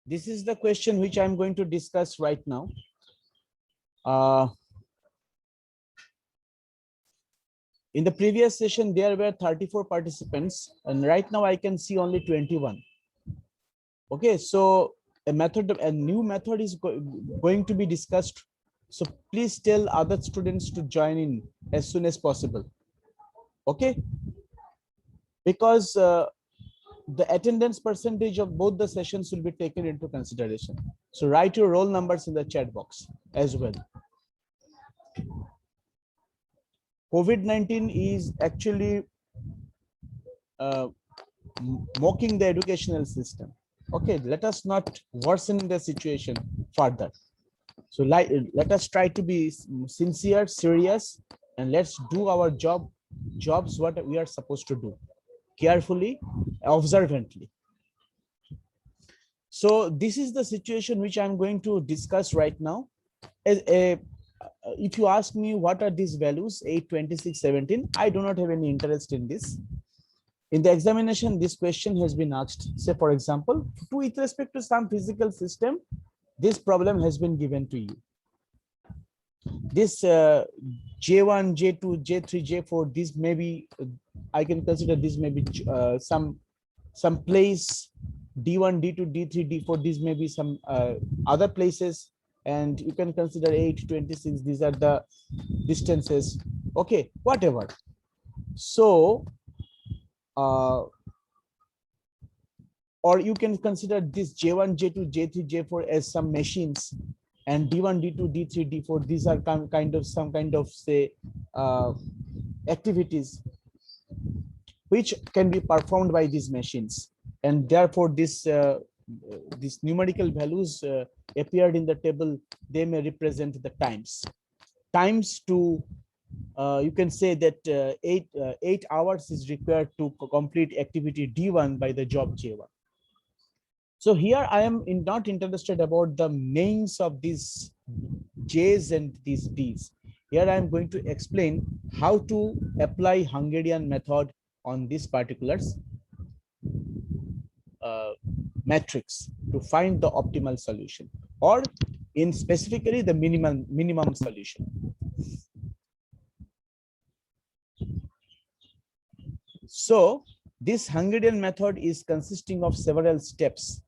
This is the question which I'm going to discuss right now. Uh, in the previous session, there were 34 participants, and right now I can see only 21. Okay, so a new method is going to be discussed. So please tell other students to join in as soon as possible. Okay, because the attendance percentage of both the sessions will be taken into consideration. So write your roll numbers in the chat box as well. COVID-19 is actually mocking the educational system. Okay, let us not worsen the situation further. So let us try to be sincere, serious, and let's do our jobs what we are supposed to do, carefully, observantly. So this is the situation which I'm going to discuss right now. If you ask me what are these values, 8, 26, 17, I do not have any interest in this. In the examination, this question has been asked. Say, for example, with respect to some physical system, this problem has been given to you. This J1, J2, J3, J4, this may be, I can consider this may be some place, D1, D2, D3, D4, these may be some other places, and you can consider 8, 26, these are the distances. Okay, whatever. So, or you can consider this J1, J2, J3, J4 as some machines, and D1, D2, D3, D4, these are some kind of say activities which can be performed by these machines, and therefore this these numerical values appeared in the table. They may represent the times to you can say that 8 hours is required to complete activity D1 by the job J1. So here I am not interested about the names of these J's and these D's. Here I am going to explain how to apply Hungarian method on this particular matrix to find the optimal solution, or in specifically the minimum solution. So this Hungarian method is consisting of several steps.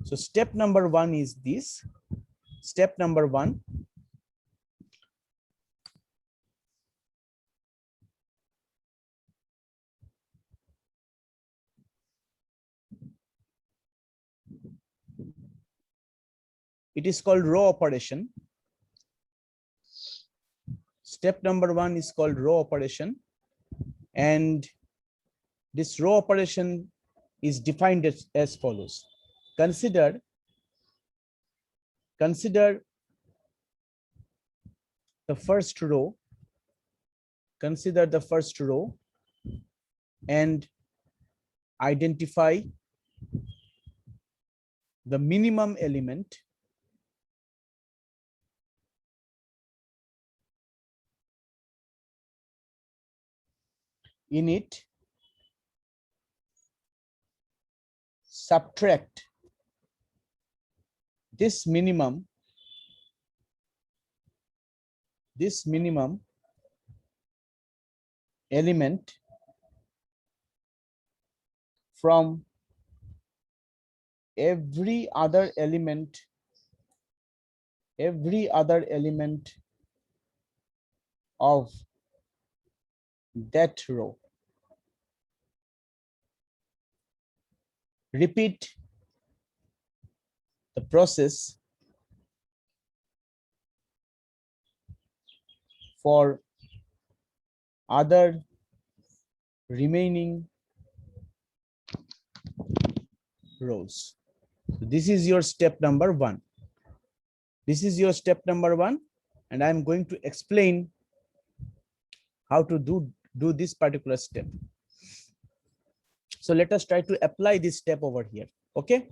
So step number 1 is this. Step number 1. It is called row operation. Step number 1 is called row operation, and this row operation is defined as follows. Consider the first row. Consider the first row and identify the minimum element in it. Subtract this minimum element from every other element of that row. Repeat the process for other remaining rows. So this is your step number 1. This is your step number 1, and I'm going to explain how to do this particular step. So let us try to apply this step over here. Okay.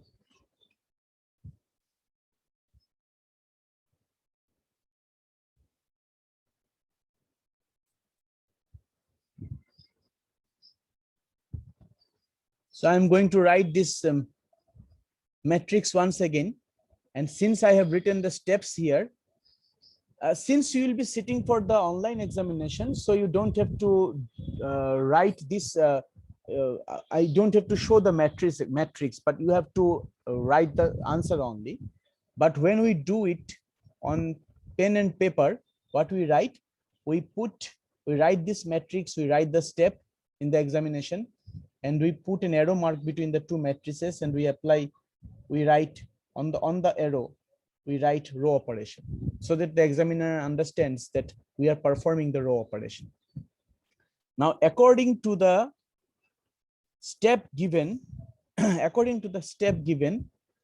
So I'm going to write this matrix once again. And since I have written the steps here, since you will be sitting for the online examination, so you don't have to write this. I don't have to show the matrix, but you have to write the answer only. But when we do it on pen and paper, what we write, we write this matrix, we write the step in the examination, and we put an arrow mark between the two matrices, and we write on the arrow, we write row operation, so that the examiner understands that we are performing the row operation. Now, according to the step given,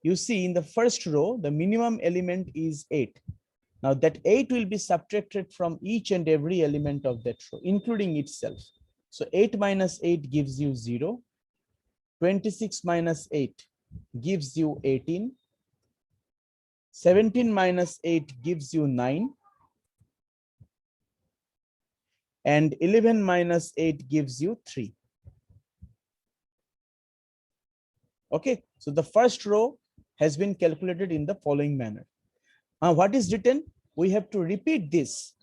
you see in the first row, the minimum element is 8. Now that 8 will be subtracted from each and every element of that row, including itself. So 8 minus 8 gives you 0. 26 minus 8 gives you 18. 17 minus 8 gives you 9. And 11 minus 8 gives you 3. Okay, so the first row has been calculated in the following manner. Now, what is written? We have to repeat this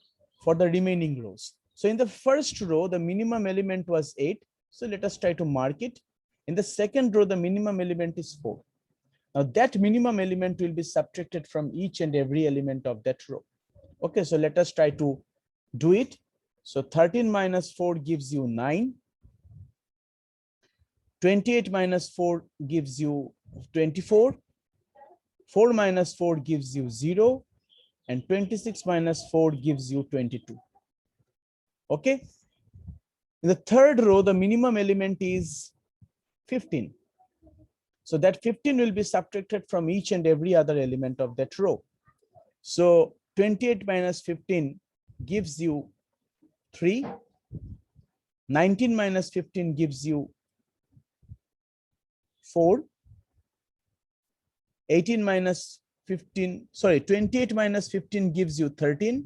for the remaining rows. So in the first row, the minimum element was 8. So let us try to mark it. In the second row, the minimum element is 4. Now that minimum element will be subtracted from each and every element of that row. Okay, so let us try to do it. So 13 minus 4 gives you 9. 28 minus 4 gives you 24. 4 minus 4 gives you 0. And 26 minus 4 gives you 22. Okay. In the third row, the minimum element is 15. So that 15 will be subtracted from each and every other element of that row. So 28 minus 15 gives you 3. 19 minus 15 gives you 4. 18 minus 15, sorry, 28 minus 15 gives you 13.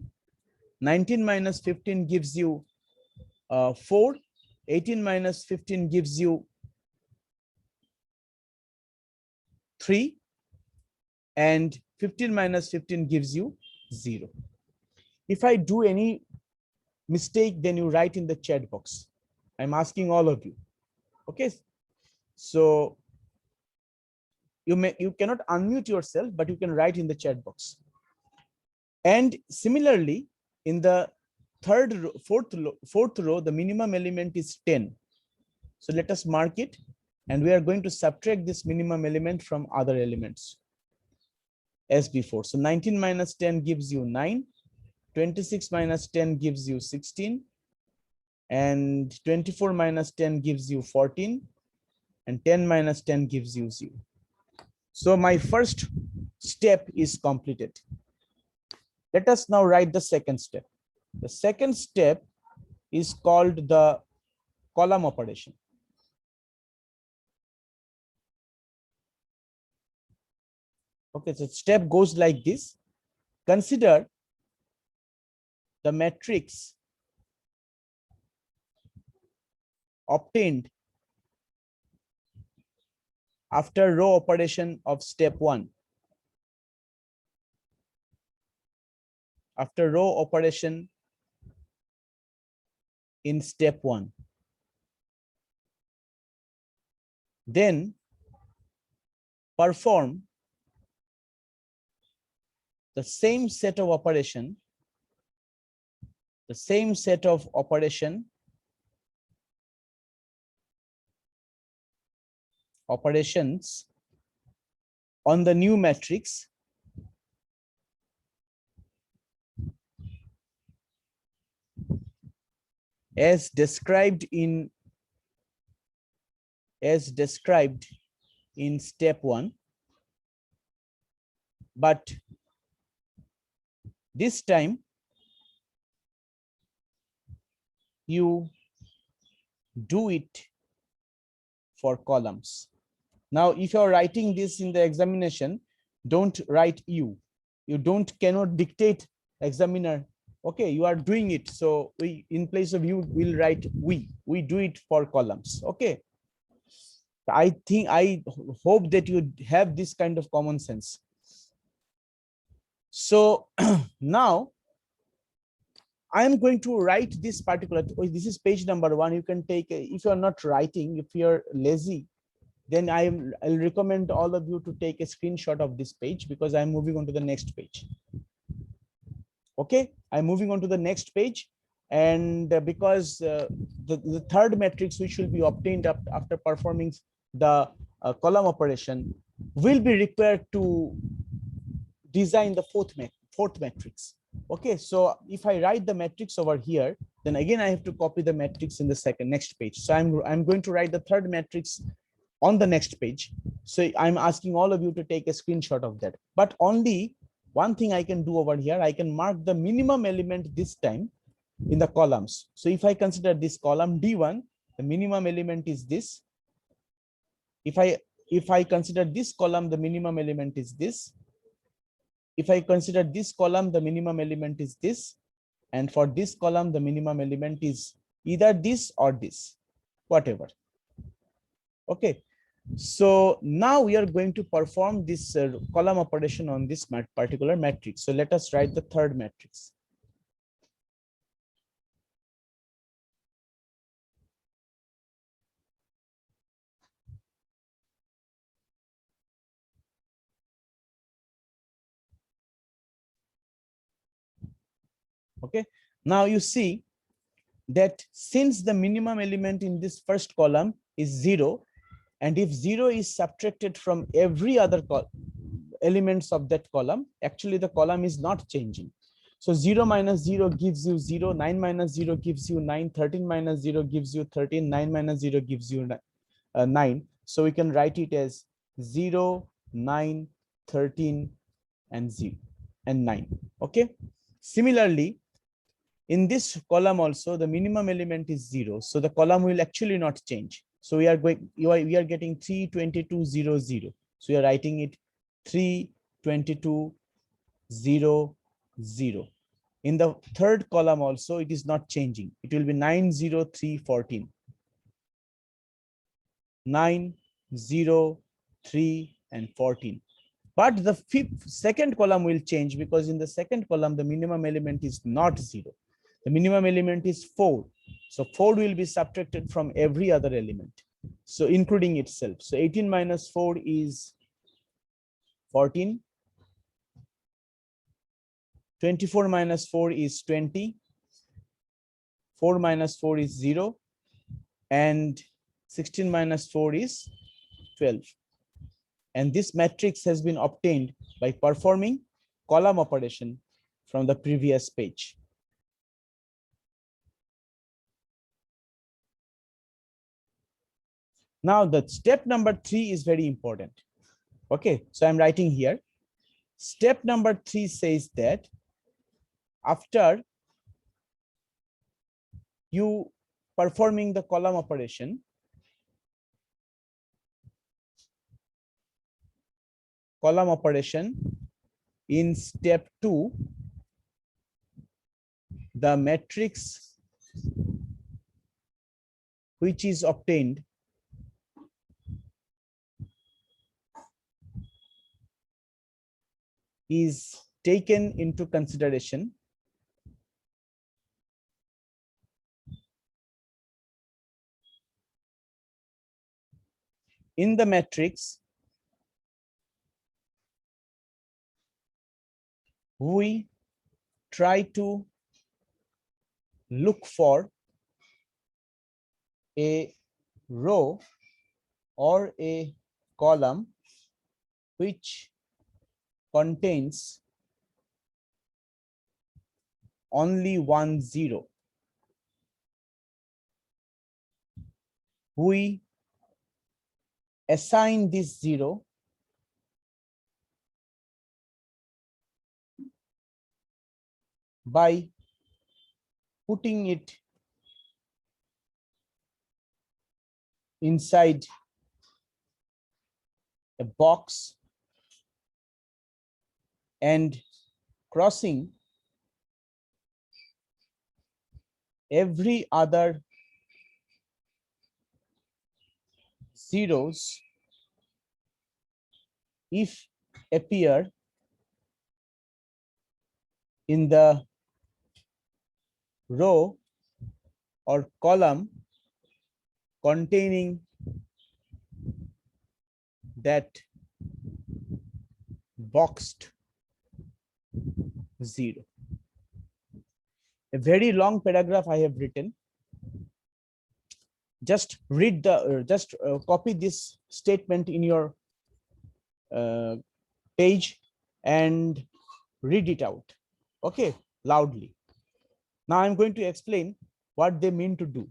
19 minus 15 gives you 4. 18 minus 15 gives you 3. And 15 minus 15 gives you 0. If I do any mistake, then you write in the chat box. I'm asking all of you. Okay. So you cannot unmute yourself, but you can write in the chat box. And similarly, in the fourth row, the minimum element is 10. So let us mark it, and we are going to subtract this minimum element from other elements as before. So 19 minus 10 gives you 9. 26 minus 10 gives you 16. And 24 minus 10 gives you 14. And 10 minus 10 gives you 0. So my first step is completed. Let us now write the second step. The second step is called the column operation. Okay, so step goes like this. Consider the matrix obtained after row operation of step 1. After row operation in step 1. Then perform the same set of operation, operations on the new matrix as described in step 1, but this time you do it for columns. Now, if you're writing this in the examination, don't write you. You cannot dictate examiner. Okay, you are doing it. So we, in place of you, will write we. We do it for columns. Okay. I hope that you have this kind of common sense. So now I am going to write this particular, this is page number 1. You can take, if you are not writing, if you're lazy, then I'll recommend all of you to take a screenshot of this page, because I'm moving on to the next page. Okay, I'm moving on to the next page. And because the third matrix which will be obtained after performing the column operation will be required to design the fourth matrix. Okay, so if I write the matrix over here, then again I have to copy the matrix in the next page. So I'm going to write the third matrix on the next page. So I'm asking all of you to take a screenshot of that. But only one thing I can do over here, I can mark the minimum element this time in the columns. So if I consider this column D1, the minimum element is this. If I consider this column, the minimum element is this. If I consider this column, the minimum element is this. And for this column, the minimum element is either this or this, whatever. Okay. So now we are going to perform this column operation on this particular matrix. So let us write the third matrix. Okay. Now you see that since the minimum element in this first column is 0, and if 0 is subtracted from every other elements of that column, actually the column is not changing. So 0 minus 0 gives you 0, 9 minus 0 gives you 9, 13 minus 0 gives you 13, 9 minus 0 gives you 9. So we can write it as 0, 9, 13, and 0 and 9. Okay. Similarly, in this column also, the minimum element is 0. So the column will actually not change. So we are getting 3, 22, 0, 0. So we are writing it 3, 22, 0, 0. In the third column also, it is not changing. It will be 9, 0, 3, 14. 9, 0, 3, and 14. But the second column will change, because in the second column, the minimum element is not 0. The minimum element is 4. So 4 will be subtracted from every other element, so including itself. So 18 minus 4 is 14. 24 minus 4 is 20. 4 minus 4 is 0. And 16 minus 4 is 12. And this matrix has been obtained by performing column operation from the previous page. Now the step number 3 is very important. Okay, so I'm writing here. Step number 3 says that after you performing the column operation, in step 2, the matrix which is obtained is taken into consideration in the matrix. We try to look for a row or a column which contains only 1 0. We assign this 0 by putting it inside a box and crossing every other zeros if appear in the row or column containing that boxed zero. A very long paragraph I have written. Just read the, copy this statement in your page and read it out, okay, loudly. Now I'm going to explain what they mean to do.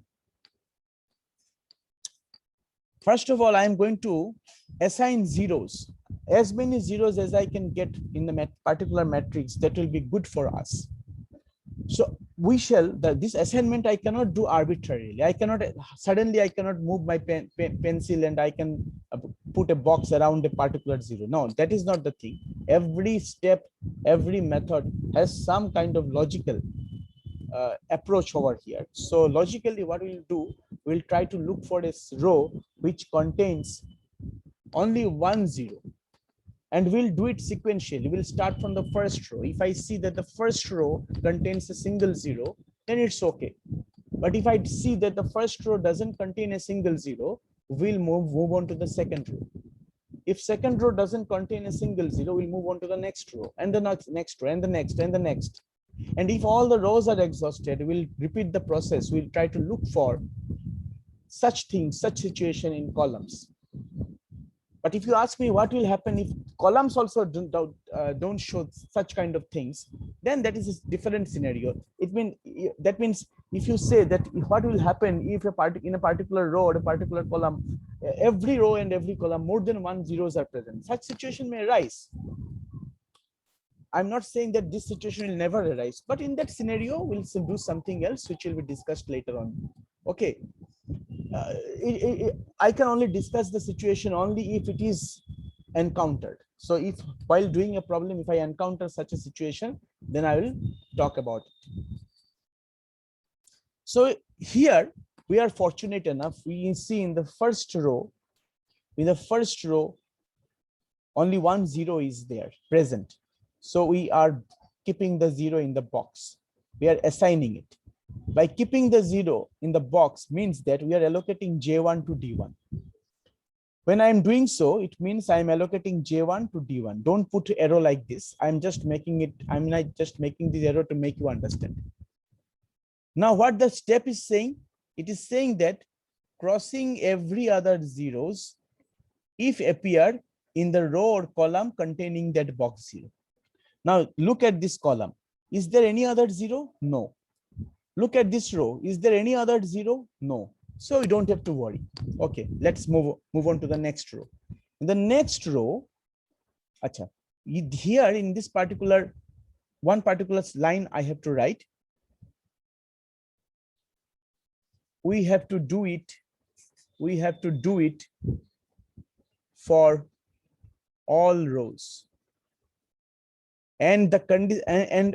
First of all, I'm going to assign zeros, as many zeros as I can get in the particular matrix that will be good for us. So we shall, this assignment I cannot do arbitrarily. I cannot suddenly, I cannot move my pencil and I can put a box around a particular zero. No, that is not the thing. Every step, every method has some kind of logical approach over here. So logically, what we'll do, we'll try to look for a row which contains only one zero. And we'll do it sequentially. We'll start from the first row. If I see that the first row contains a single zero, then it's okay. But if I see that the first row doesn't contain a single zero, we'll move on to the second row. If second row doesn't contain a single zero, we'll move on to the next row and the next row and the next and the next. And if all the rows are exhausted, we'll repeat the process. We'll try to look for such things, such situation in columns. But if you ask me what will happen if columns also don't show such kind of things, then that is a different scenario. That means if you say that what will happen if in a particular row or a particular column, every row and every column more than one zeros are present, such situation may arise. I'm not saying that this situation will never arise, but in that scenario, we'll do something else which will be discussed later on. Okay. I can only discuss the situation only if it is encountered. So if while doing a problem, if I encounter such a situation, then I will talk about it. So here we are fortunate enough, we see in the first row, only one zero is there present. So we are keeping the zero in the box. We are assigning it. By keeping the zero in the box means that we are allocating J1 to D1. When I'm doing so, it means I'm allocating J1 to D1. Don't put arrow like this. I'm just making it, just making this arrow to make you understand. Now what the step is saying, it is saying that crossing every other zeros if appear in the row or column containing that box zero. Now look at this column. Is there any other zero? No. Look at this row. Is there any other zero? No. So you don't have to worry. Okay, let's move on to the next row. In the next row, here in this one particular line I have to write. We have to do it for all rows. And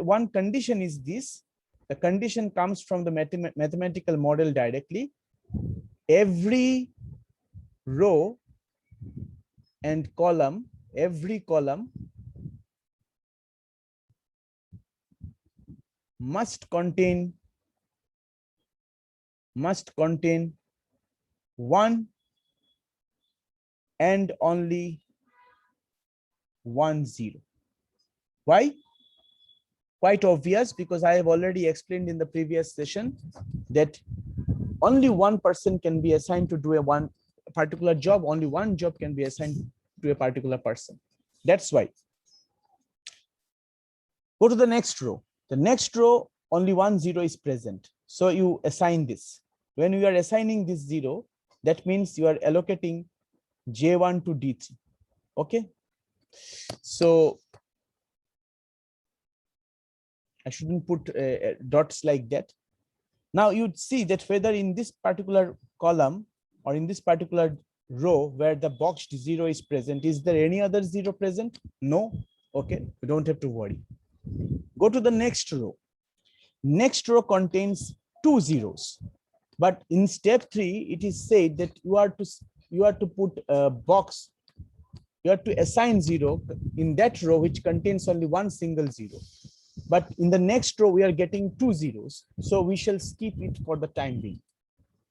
one condition is this. The condition comes from the mathematical model directly. Every row and column, every column must contain one and only one zero. Why? Quite obvious, because I have already explained in the previous session that only one person can be assigned to do a particular job. Only one job can be assigned to a particular person. That's why. Go to the next row. The next row, only one zero is present. So you assign this. When you are assigning this zero, that means you are allocating J1 to D3. Okay. So I shouldn't put dots like that. Now you'd see that whether in this particular column or in this particular row where the boxed zero is present, is there any other zero present? No. Okay, you don't have to worry. Go to the next row. Next row contains two zeros. But in step 3, it is said that you are to put a box, you have to assign 0 in that row which contains only one single 0. But in the next row, we are getting 2 zeros. So we shall skip it for the time being.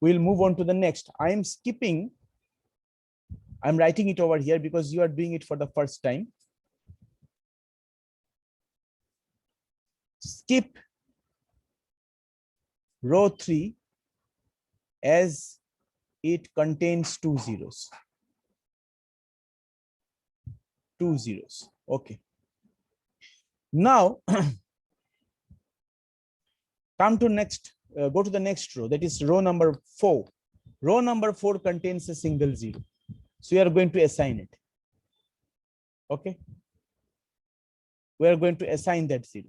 We'll move on to the next. I am skipping. I'm writing it over here because you are doing it for the first time. Skip row 3 as it contains 2 zeros. 2 zeros. Okay. Now, come to next, go to the next row. That is row number 4. Row number 4 contains a single 0. So we are going to assign it. Okay. We are going to assign that 0.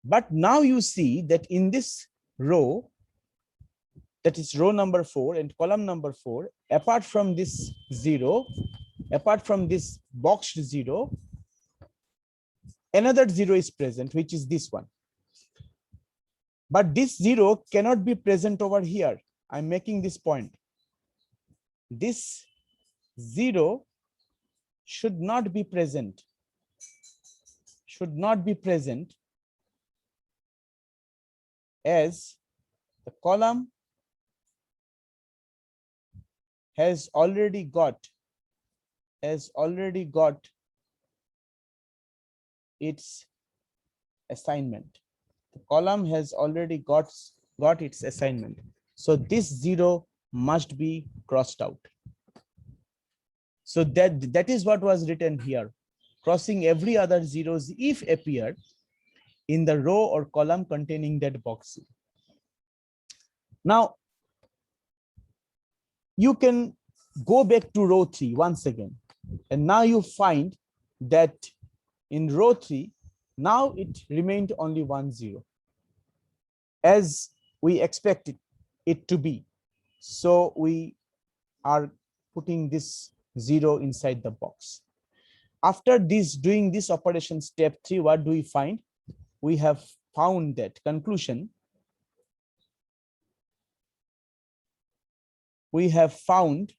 But now you see that in this row, that is row number 4 and column number 4, apart from this 0, apart from this boxed 0, another 0 is present, which is this one. But this 0 cannot be present over here. I'm making this point. This 0 should not be present. Should not be present, as the column has already got its assignment. The column has already got its assignment. So this 0 must be crossed out. So that is what was written here. Crossing every other zeros if appear in the row or column containing that box. Now, you can go back to row 3 once again. And now you find that in row 3, now it remained only 1 0, as we expected it to be. So we are putting this 0 inside the box. After this, doing this operation step 3, what do we find? We have found that conclusion. We have found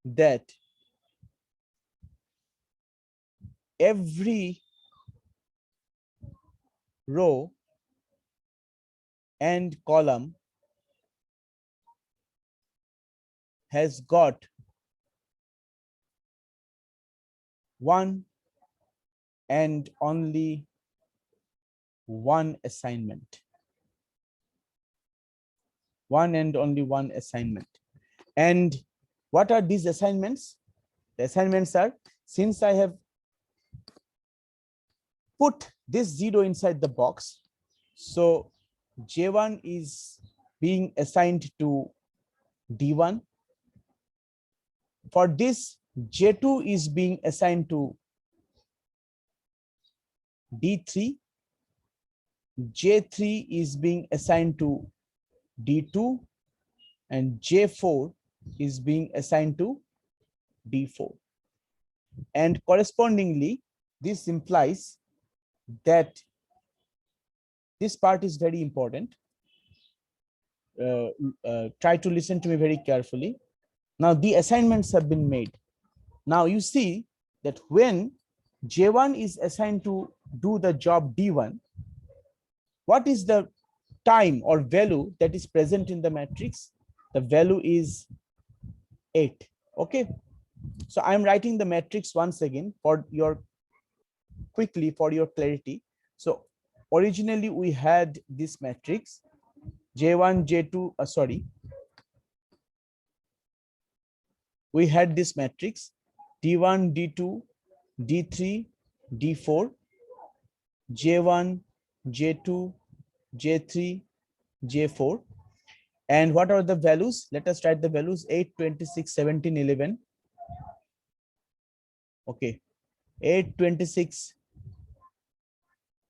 that every row and column has got one and only one assignment. One and only one assignment. And what are these assignments? The assignments are, since I have put this 0 inside the box, so J1 is being assigned to D1. For this, J2 is being assigned to D3. J3 is being assigned to D2, and J4 is being assigned to D4. And correspondingly, this implies that this part is very important. Try to listen to me very carefully. Now the assignments have been made. Now you see that when J1 is assigned to do the job D1, what is the time or value that is present in the matrix? The value is 8. Okay. So I'm writing the matrix once again for your quickly for your clarity. So originally we had this matrix J1, J2, we had this matrix D1, D2, D3, D4, J1, J2, J3, J4. And what are the values? Let us write the values: 8, 26, 17, 11. Okay, 8, 26,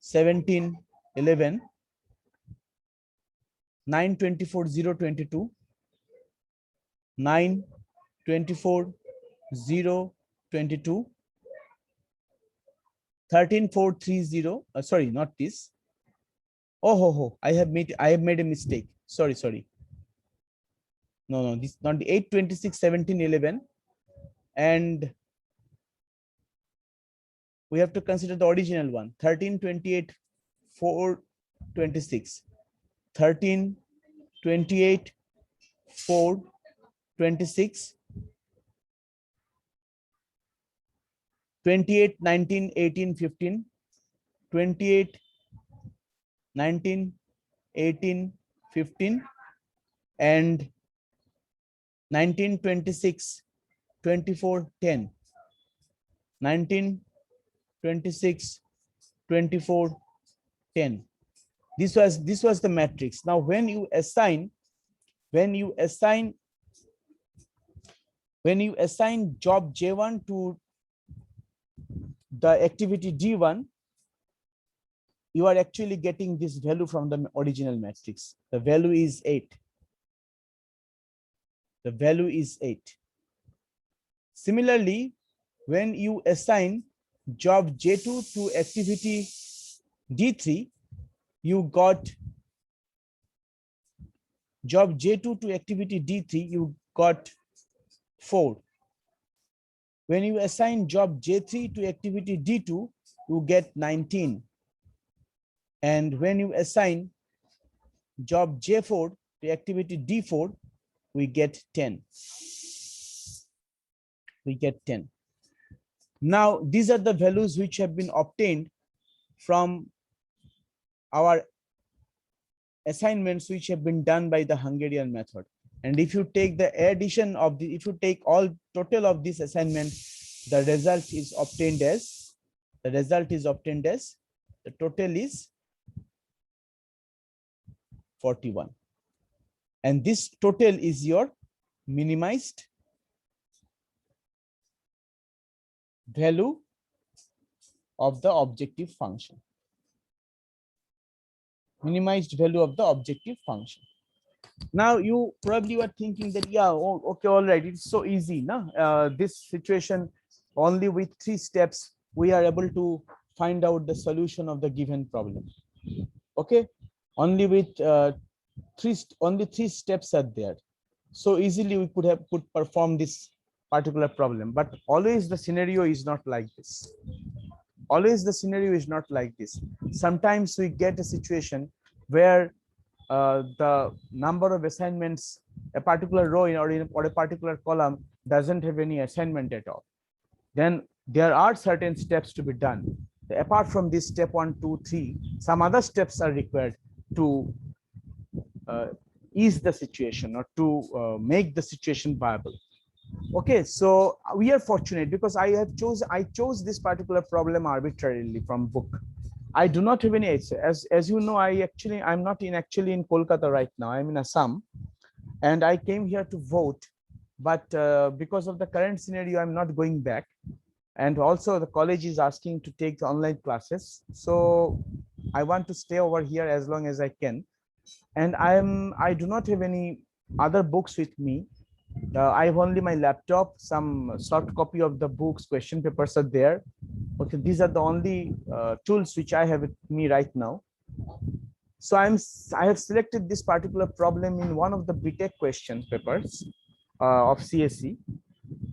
17, 11, 9, 24, 0, 22, 9, 24, 0, 22, 13, 4, 3, 0. Sorry, not this. Oh, I have made a mistake. Sorry. No, this is not the 8, 26, 17, 11. And we have to consider the original one, 13, 28, 4, 26. 13, 28, 4, 26, 28, 19, 18, 15, 28, 19, 18, 15, and 19, 26, 24, 10. 19, 26, 24, 10. This was the matrix. Now when you assign job J1 to the activity D1, you are actually getting this value from the original matrix. The value is 8. The value is 8. Similarly, when you assign job J2 to activity D3, you got job J2 to activity D3, you got 4. When you assign job J3 to activity D2, you get 19. And when you assign job J4 to activity D4, we get 10. We get 10. Now, these are the values which have been obtained from our assignments which have been done by the Hungarian method. And if you take the addition of the, if you take all total of this assignment, the result is obtained as, the total is 41. And this total is your minimized value of the objective function. Minimized value of the objective function. Now you probably were thinking that, yeah, oh, okay, all right, it's so easy, no? This situation, only with 3 steps we are able to find out the solution of the given problem. Okay, only with only 3 steps are there, so easily we could perform this particular problem. But always the scenario is not like this. Always the scenario is not like this. Sometimes we get a situation where the number of assignments, a particular row or a particular column doesn't have any assignment at all. Then there are certain steps to be done. Apart from this step 1, 2, 3, some other steps are required to ease the situation or to make the situation viable. Okay, so we are fortunate because I chose this particular problem arbitrarily from book. I do not have any, as you know, I'm not actually in Kolkata right now. I'm in Assam, and I came here to vote. But because of the current scenario, I'm not going back. And also the college is asking to take the online classes. So I want to stay over here as long as I can. And I do not have any other books with me. I have only my laptop, some soft copy of the books, question papers are there. Okay, these are the only tools which I have with me right now. So I have selected this particular problem in one of the BTech question papers of CSE.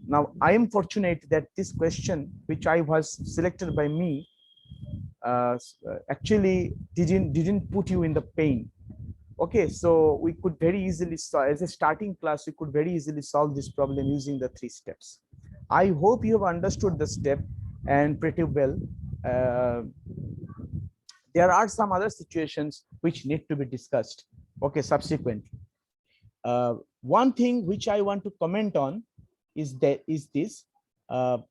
Now I am fortunate that this question, which I was selected by me, actually didn't put you in the pain. Okay, so we could very easily, as a starting class, we could very easily solve this problem using the 3 steps. I hope you have understood the step and pretty well. There are some other situations which need to be discussed, okay, subsequently. One thing which I want to comment on is this. I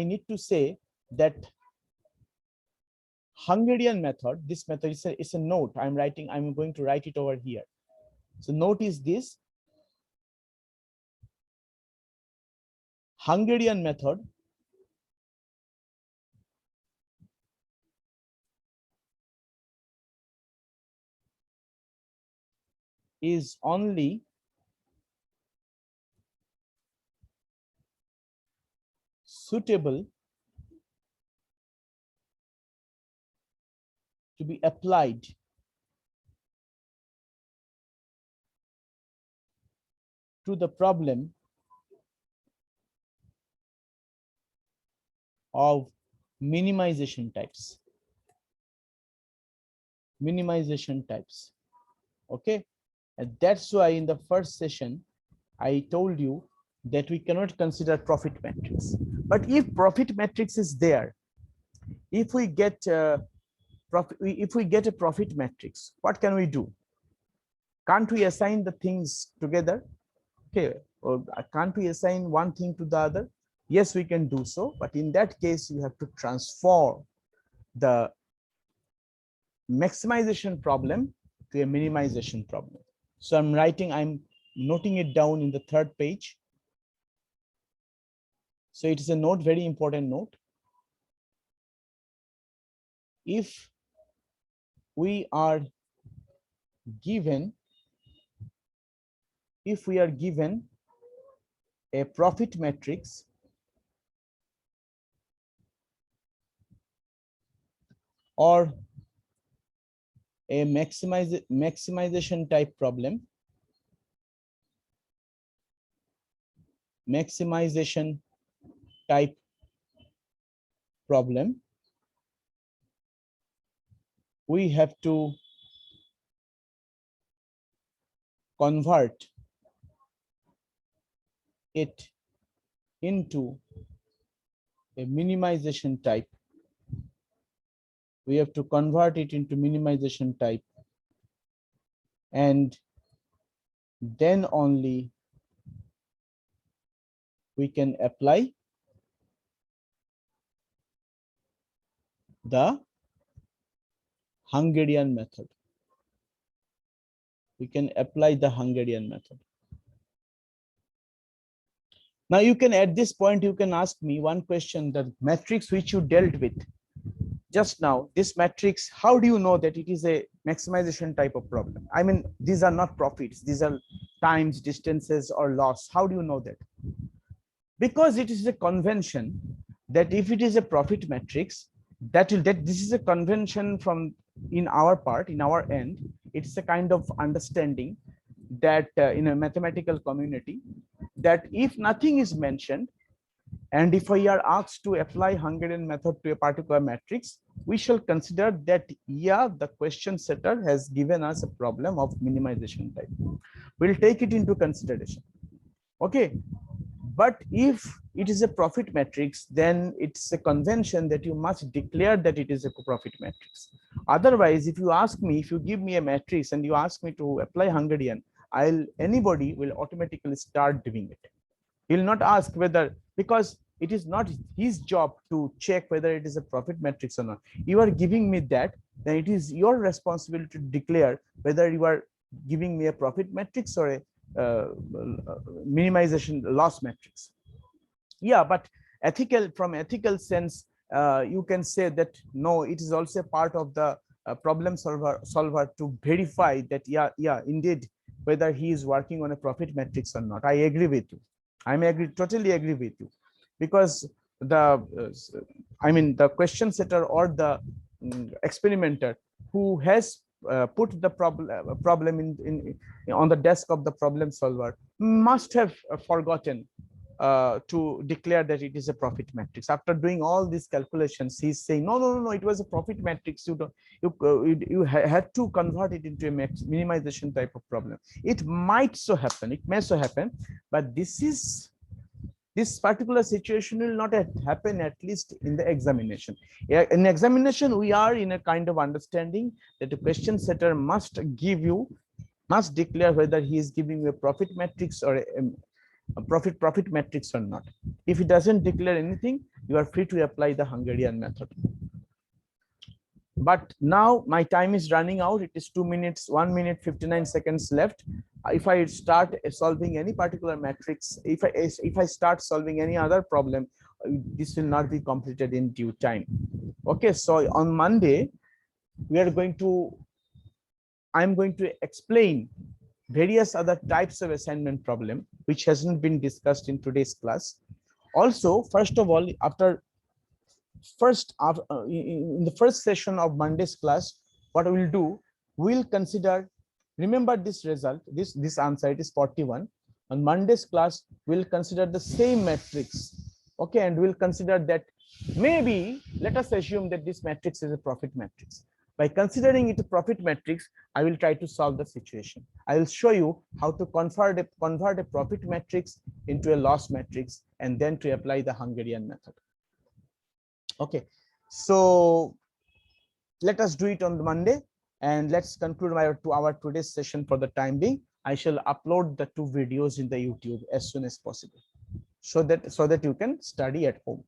need to say that Hungarian method, this method is a note I'm writing. I'm going to write it over here. So note is this: Hungarian method is only suitable to be applied to the problem of minimization types. Minimization types. Okay, and that's why in the first session I told you that we cannot consider profit matrix. But if profit matrix is there, if we get if we get a profit matrix, what can we do? Can't we assign the things together? Okay, or can't we assign one thing to the other? Yes, we can do so, but in that case you have to transform the maximization problem to a minimization problem. So I'm noting it down in the third page. So it is a note, very important note. If we are given a profit matrix or a maximization type problem, we have to convert it into a minimization type. We have to convert it into minimization type, and then only we can apply the Hungarian method. We can apply the Hungarian method. Now you can, at this point, you can ask me one question: the matrix which you dealt with just now, this matrix, how do you know that it is a maximization type of problem? I mean, these are not profits, these are times, distances, or loss. How do you know that? Because it is a convention that if it is a profit matrix, that this is a convention from in our part, in our end. It's a kind of understanding that in a mathematical community, that if nothing is mentioned, and if we are asked to apply Hungarian method to a particular matrix, we shall consider that, yeah, the question setter has given us a problem of minimization type. We'll take it into consideration. Okay. But if it is a profit matrix, then it's a convention that you must declare that it is a profit matrix. Otherwise, if you give me a matrix and you ask me to apply Hungarian, anybody will automatically start doing it. He'll not ask whether, because it is not his job to check whether it is a profit matrix or not. You are giving me that, then it is your responsibility to declare whether you are giving me a profit matrix or a minimization loss matrix. Yeah, but from ethical sense, you can say that no, it is also a part of the problem solver to verify that, yeah, indeed, whether he is working on a profit matrix or not. I agree with you. Totally agree with you, because the question setter or the experimenter who has put the problem on the desk of the problem solver must have forgotten to declare that it is a profit matrix. After doing all these calculations, he's saying, no, it was a profit matrix. You had to convert it into a minimization type of problem. It might so happen, it may so happen, but this particular situation will not happen, at least in the examination. In examination, we are in a kind of understanding that the question setter must declare whether he is giving you a profit matrix or a profit matrix or not. If he doesn't declare anything, you are free to apply the Hungarian method. But now my time is running out. It is 2 minutes, 1 minute, 59 seconds left. If I start solving any particular matrix, if I start solving any other problem, this will not be completed in due time. Okay, so on Monday, I'm going to explain various other types of assignment problem which hasn't been discussed in today's class. Also, first of all, in the first session of Monday's class, what we'll do, we'll consider, remember this result, this answer, it is 41. On Monday's class, we'll consider the same matrix. Okay, and we'll consider that maybe, let us assume that this matrix is a profit matrix. By considering it a profit matrix, I will try to solve the situation. I will show you how to convert a profit matrix into a loss matrix and then to apply the Hungarian method. Okay, so let us do it on Monday, and let's conclude our today's session. For the time being, I shall upload the 2 videos in the YouTube as soon as possible, so that you can study at home.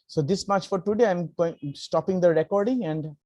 So this much for today. I'm stopping the recording, and